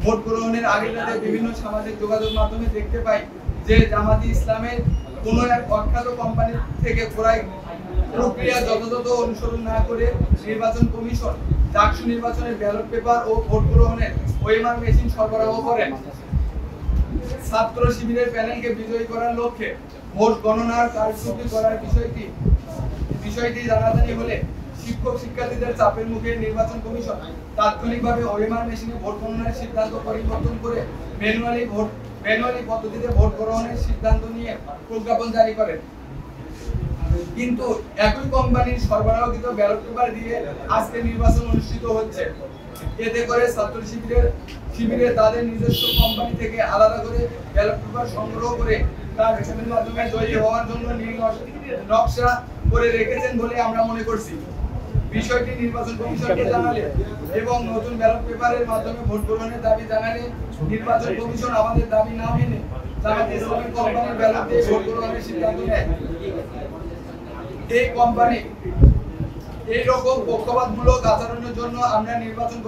Vote গ্রহণের আগে রাতে বিভিন্ন সামাজিক যোগাযোগ মাধ্যমে দেখতে পাই যে জামাতি ইসলামের কোনো এক অখ্যাত কোম্পানি থেকে ক্রয় প্রক্রিয়া যথাযথ অনুসরণ না করে নির্বাচন কমিশন ডাকসু নির্বাচনের ব্যালট পেপার ও ভোট গ্রহণের ওএমআর মেশিন সরবরাহ করেন। ছাত্র শিবিরের প্যানেলকে বিজয়ী করার লক্ষ্যে ভোট গণনার কারচুপি করার বিষয়টি জানাজানি হলে শিক্ষক শিক্ষার্থীদের চাপের মুখে নির্বাচন কমিশন তাৎক্ষণিকভাবে ওএমআর মেশিনে ভোট গণনার সিদ্ধান্ত পরিবর্তন করে ম্যানুয়ালি পদ্ধতিতে ভোট গ্রহণের সিদ্ধান্ত নিয়ে প্রজ্ঞাপন জারি করেন। কিন্তু একই কোম্পানির সরবরাহকৃত ব্যালট পেপার দিয়ে আজকে নির্বাচন অনুষ্ঠিত হচ্ছে। এতে করে ছাত্র শিবিরে তাদের নিজস্ব কোম্পানি থেকে আলাদা করে ব্যালট পেপার সংগ্রহ করে তার হিসাবের মাধ্যমে জয়ী হওয়ার জন্য নকশা করে রেখেছেন বলে আমরা মনে করছি। বিষয়টি নির্বাচন কমিশনকে জানালে এবং নতুন ব্যালট পেপারের মাধ্যমে ভোট গ্রহণের দাবি জানালে নির্বাচন কমিশন আমাদের দাবি না মেনে জামায়াতে ইসলামী কোম্পানির ব্যালট দিয়ে ভোট গ্রহণের সিদ্ধান্ত নেয়। এই কোম্পানি এই রকম পক্ষপাতমূলক আচরণের জন্য আমরা নির্বাচন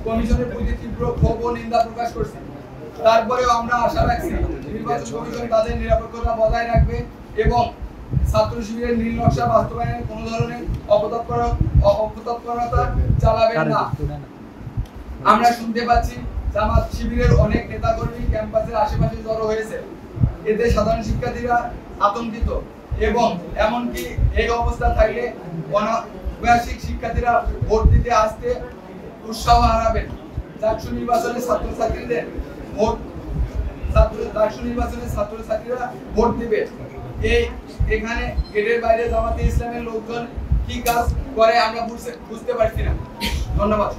কমিশনের প্রতি তীব্র ক্ষোভ ও নিন্দা প্রকাশ করছি। তারপরেও আমরা আশা রাখছি নির্বাচন কমিশন তাদের নিরপেক্ষতা বজায় রাখবে এবং ছাত্র শিবিরের নীল নকশা বাস্তবায়নে কোনো ধরনের অপতৎপরতা চালাবেন না। আমরা শুনতে পাচ্ছি জামাত শিবিরের অনেক নেতাকর্মী ক্যাম্পাসের আশেপাশে জড়ো হয়েছে। এতে সাধারণ শিক্ষার্থীরা আতঙ্কিত এবং এমনকি এই অবস্থা থাকলে অনাবাসিক শিক্ষার্থীরা ভোট দিতে আসতে উৎসাহ হারাবেন। ডাকসু নির্বাচনে ছাত্রছাত্রীরা ভোট দিবে। এখানে গেটের বাইরে জামাতে ইসলামের লোকজন কি কাজ করে আমরা বুঝতে পারছি না। ধন্যবাদ।